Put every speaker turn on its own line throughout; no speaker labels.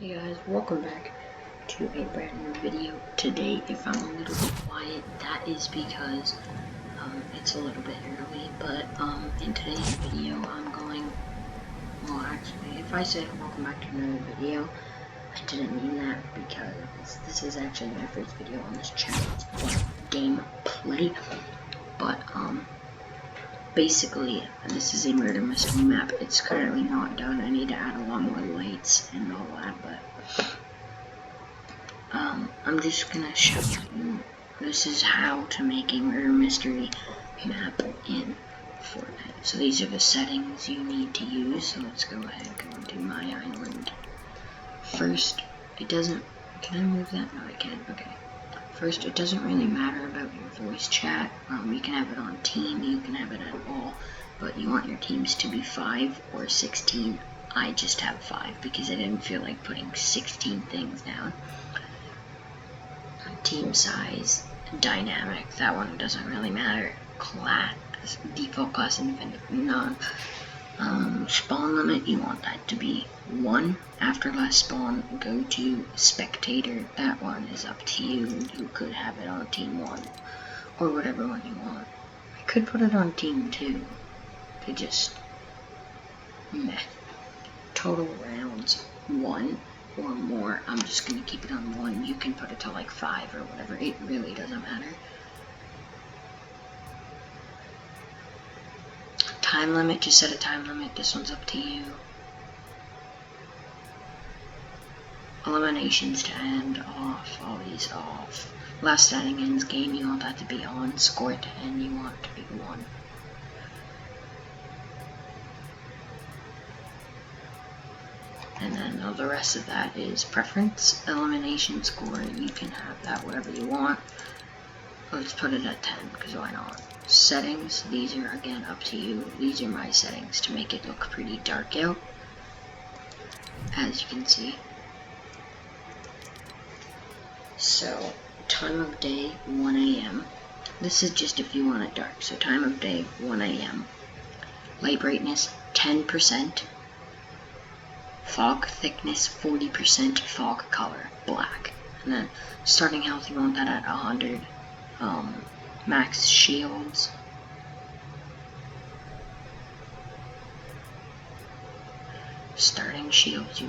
Hey guys, welcome back to a brand new video. Today, if I'm a little bit quiet, that is because it's a little bit early, but in today's video I'm going, well actually, if I said welcome back to another video, I didn't mean that because this is actually my first video on this channel. It's for gameplay, but basically, this is a murder mystery map. It's currently not done. I need to add a lot more lights and all that, but I'm just gonna show you. This is how to make a murder mystery map in Fortnite. So these are the settings you need to use. So let's go ahead and go into my island. First, it doesn't. Can I move that? No, I can. Okay. First, it doesn't really matter about your voice chat. You can have it on team, you can have it at all, but you want your teams to be 5 or 16. I just have 5 because I didn't feel like putting 16 things down. Team size, dynamic, that one doesn't really matter. Class, default class, infinite, none. Spawn limit, you want that to be 1. After last spawn, go to spectator. That one is up to you. You could have it on team 1 or whatever one you want. I could put it on team 2 to just meh. Total rounds 1 or more. I'm just gonna keep it on 1. You can put it to like 5 or whatever. It really doesn't matter. Time limit, just set a time limit. This one's up to you. Eliminations to end, off, all these off. Last standing ends game, you want that to be on. Score to end, you want it to be 1. And then the rest of that is preference. Elimination score, you can have that whatever you want. Let's put it at 10, because why not? Settings, these are again up to you. These are my settings to make it look pretty dark out, as you can see. So, time of day, 1 AM. This is just if you want it dark. So time of day, 1 AM. Light brightness, 10%. Fog thickness, 40%. Fog color, black. And then starting health, you want that at 100. Max shields. Starting shields, you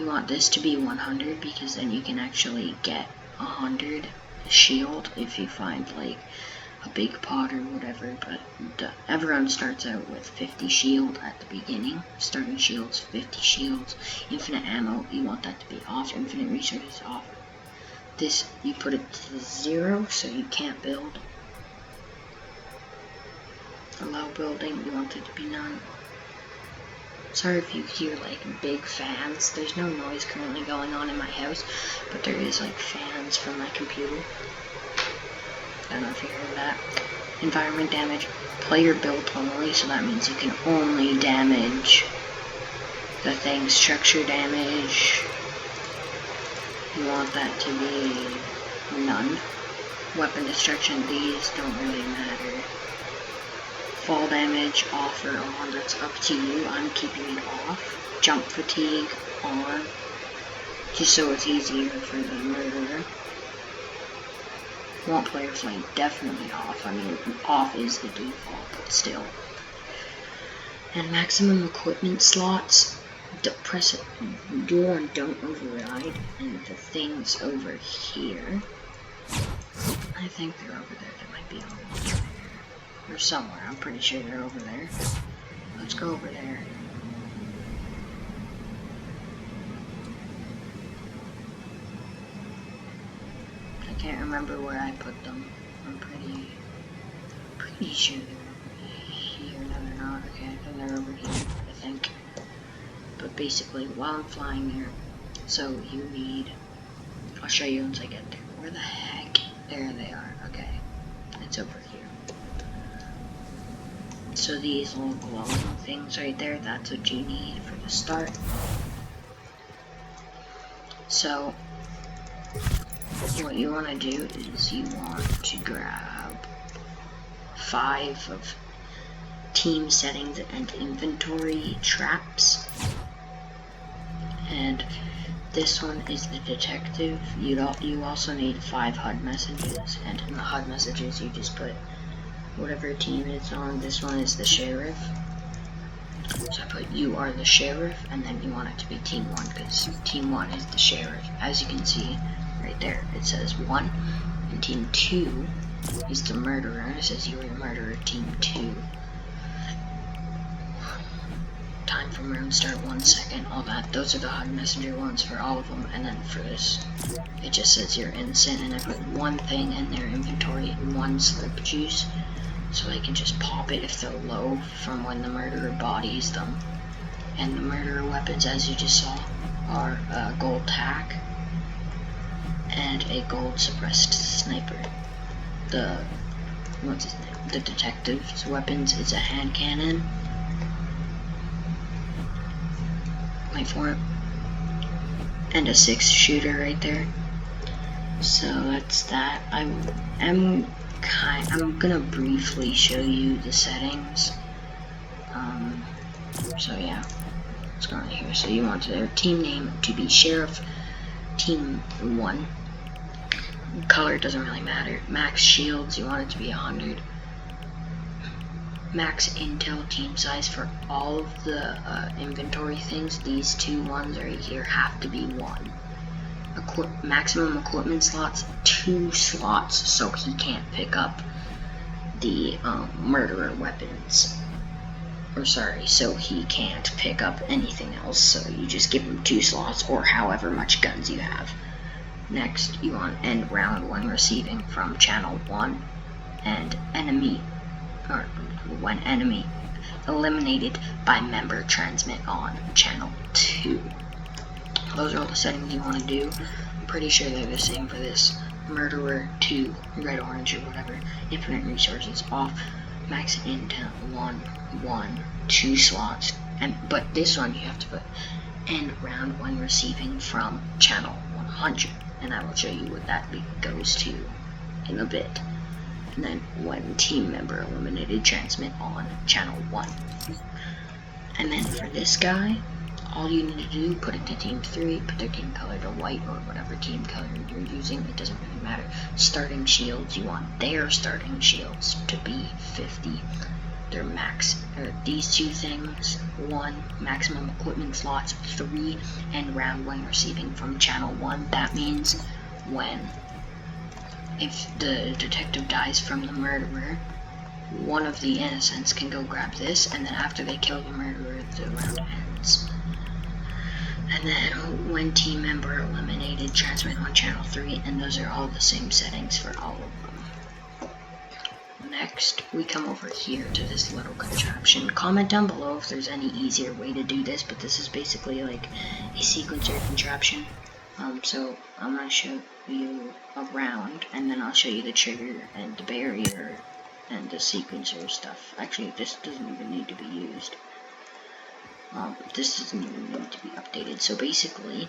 want this to be 100 because then you can actually get 100 shield if you find like a big pot or whatever. But everyone starts out with 50 shield at the beginning. Starting shields, 50 shields. Infinite ammo, you want that to be off. Infinite resources off. This, you put it to 0 so you can't build. Allow building, you want it to be none. Sorry if you hear like big fans. There's no noise currently going on in my house, but there is like fans from my computer. I don't know if you heard that. Environment damage, player build only, so that means you can only damage the thing. Structure damage, you want that to be none. Weapon destruction, these don't really matter. Fall damage, off or on, that's up to you. I'm keeping it off. Jump fatigue, on. Just so it's easier for the murderer. Want player flame, definitely off. I mean, off is the default, but still. And maximum equipment slots, press it, do on don't override, and the things over here, I think they're over there. They might be over there. Or somewhere, I'm pretty sure they're over there. Let's go over there. I can't remember where I put them. I'm pretty sure they're over here. No, they're not. Okay, they're over here, I think. But basically, while I'm flying there, so you need, I'll show you once I get there. Where the heck? There they are. Okay, it's over here. So these little glowing things right there, that's what you need for the start. So what you want to do is you want to grab 5 of team settings and inventory traps, and This one is the detective. You also need 5 HUD messages, and in the HUD messages you just put whatever team it's on. This one is the sheriff. So I put you are the sheriff, and then you want it to be team 1 because team 1 is the sheriff. As you can see right there, it says 1, and team 2 is the murderer, and it says you are the murderer, team 2. Time from round start, 1 second, all that. Those are the HUD messenger ones for all of them, and then for this, it just says you're innocent, and I put 1 thing in their inventory, 1 slurp juice, so they can just pop it if they're low from when the murderer bodies them. And the murderer weapons, as you just saw, are a gold tack and a gold suppressed sniper. What's his name? The detective's weapons is a hand cannon. Wait for it. And a 6-shooter right there. So that's that. I'm gonna briefly show you the settings. So yeah, let's go right here. So you want their team name to be Sheriff Team 1. Color doesn't really matter. Max shields, you want it to be 100. Max intel team size for all of the inventory things. These 2 ones right here have to be 1. Maximum equipment slots, 2 slots, so he can't pick up the murderer weapons. Or sorry, so he can't pick up anything else, so you just give him 2 slots or however much guns you have. Next, you want end round when receiving from channel 1 and when enemy eliminated by member transmit on channel 2. Those are all the settings you want to do. I'm pretty sure they're the same for this. Murderer 2, red, orange, or whatever. Infinite resources off. Max intel 1, 2 slots. But this one you have to put end round when receiving from channel 100. And I will show you what that goes to in a bit. And then when team member eliminated, transmit on channel 1. And then for this guy, all you need to do, put it to team 3, put their team color to white or whatever team color you're using, it doesn't really matter. Starting shields, you want their starting shields to be 50. Their max, or these 2 things, 1, maximum equipment slots, 3, and round when receiving from channel 1. That means if the detective dies from the murderer, one of the innocents can go grab this, and then after they kill the murderer, the round ends. And then when team member eliminated, transmit on channel 3, and those are all the same settings for all of them. Next, we come over here to this little contraption. Comment down below if there's any easier way to do this, but this is basically like a sequencer contraption. So I'm going to show you a round, and then I'll show you the trigger and the barrier and the sequencer stuff. Actually, this doesn't even need to be used. This doesn't even need to be updated. So basically,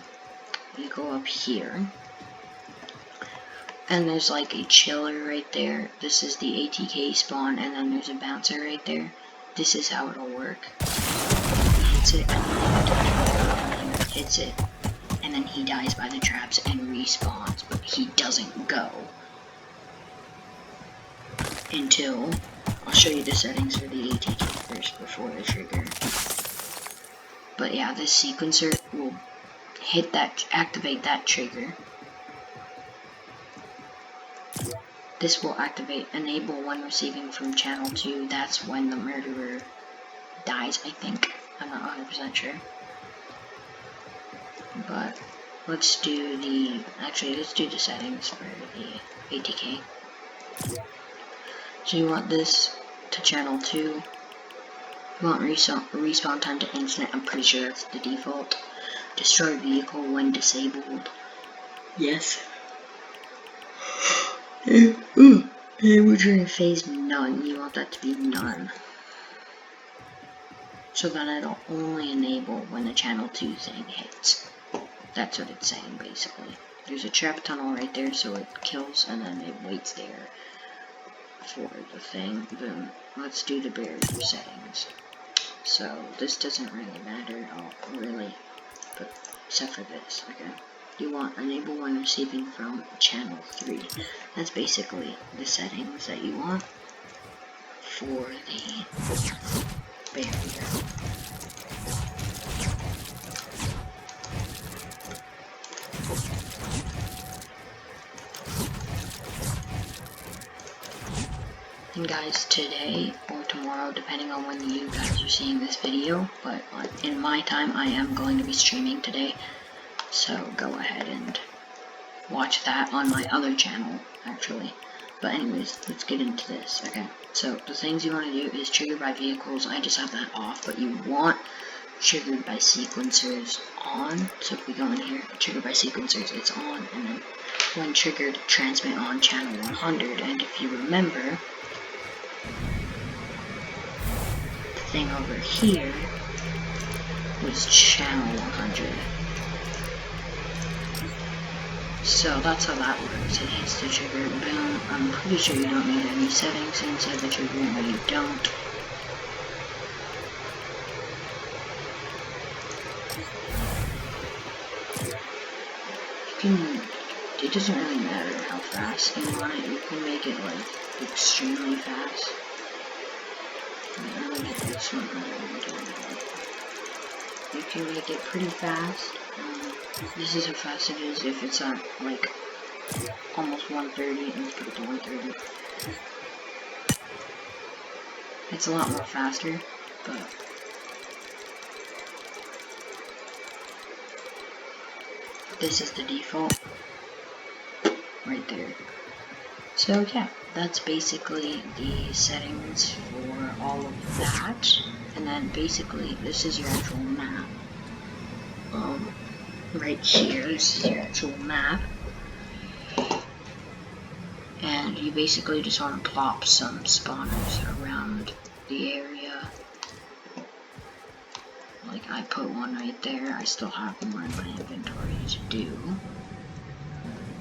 you go up here, and there's like a chiller right there. This is the ATK spawn, and then there's a bouncer right there. This is how it'll work. He hits it, and hits it, and then he dies by the traps and respawns, but he doesn't go until I'll show you the settings for the ATK first before the trigger. But yeah, this sequencer will activate that trigger. This will enable when receiving from channel 2. That's when the murderer dies, I think. I'm not 100% sure. But let's do the settings for the ATK. So you want this to channel 2. You want respawn time to instant. I'm pretty sure that's the default. Destroy vehicle when disabled. Yes. We're during phase none. You want that to be none. So then it'll only enable when the channel 2 thing hits. That's what it's saying basically. There's a trap tunnel right there, so it kills and then it waits there for the thing. Boom. Let's do the barrier settings. So this doesn't really matter. I'll really put except for this, okay? You want enable when receiving from channel 3. That's basically the settings that you want for the barrier. And guys, today or tomorrow, depending on when you guys are seeing this video, but in my time, I am going to be streaming today. So go ahead and watch that on my other channel, actually. But anyways, let's get into this, okay? So the things you want to do is triggered by vehicles. I just have that off, but you want triggered by sequencers on. So if we go in here, triggered by sequencers, it's on. And then when triggered, transmit on channel 100. And if you remember, the thing over here was channel 100. So that's how that works. It hits the trigger, boom. I'm pretty sure you don't need any settings inside the trigger, no you don't. It doesn't really matter how fast you want it, you can make it like extremely fast. I'm gonna get this one. You can make it pretty fast. This is how fast it is if it's at like almost 130, and let's put it to 130. It's a lot more faster, but this is the default right there. So yeah, that's basically the settings for all of that. And then basically this is your actual map. Right here, this is your actual map. And you basically just want to plop some spawners around the area. Like I put one right there, I still have more in my inventory to do.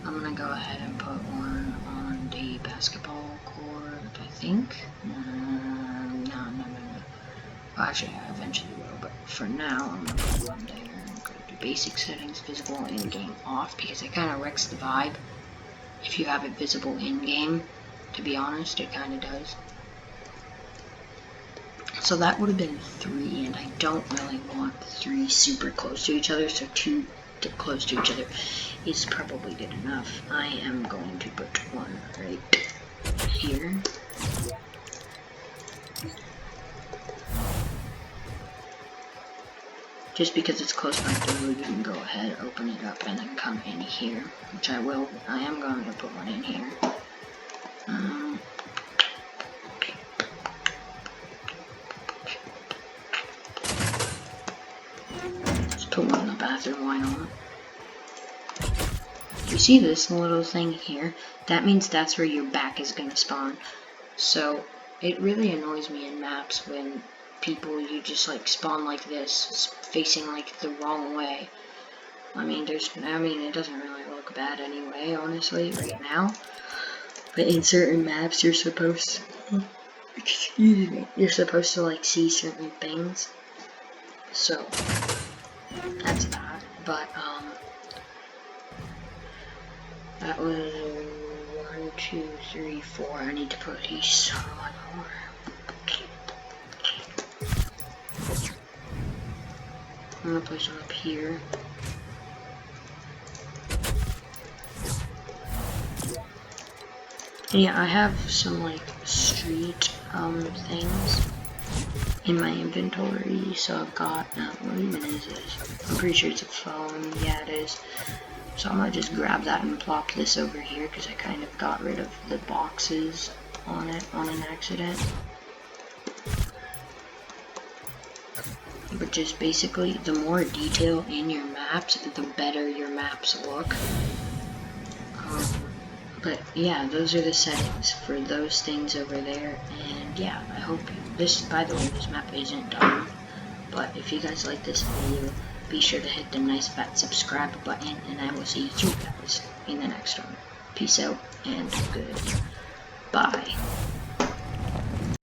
I'm gonna go ahead and put one on the basketball court, I think. No. Well, actually, I eventually will, but for now, I'm gonna put one there. I'm gonna do basic settings, visible in-game off, because it kind of wrecks the vibe if you have it visible in-game. To be honest, it kind of does. So that would have been 3, and I don't really want 3 super close to each other, so 2 close to each other is probably good enough. I am going to put one right here. Just because it's close by door, you can go ahead, open it up, and then come in here, which I will. I am going to put one in here. Let's put one in the bathroom, why not? You see this little thing here? That means that's where your back is going to spawn. So it really annoys me in maps when people, you just like spawn like this, facing like the wrong way. I mean, it doesn't really look bad anyway, honestly, right now. But in certain maps, you're supposed to, excuse me, you're supposed to like see certain things. So that's that. But that was 1, 2, 3, 4. I need to put these one more. I'm gonna place them up here. And yeah, I have some like street things in my inventory. So I've got what even is this? I'm pretty sure it's a phone. Yeah, it is. So I'm gonna just grab that and plop this over here because I kind of got rid of the boxes on it on an accident. But just basically, the more detail in your maps, the better your maps look. But yeah, those are the settings for those things over there. And yeah, I hope this, by the way, this map isn't done. But if you guys like this video, be sure to hit the nice fat subscribe button, and I will see you guys in the next one. Peace out and goodbye.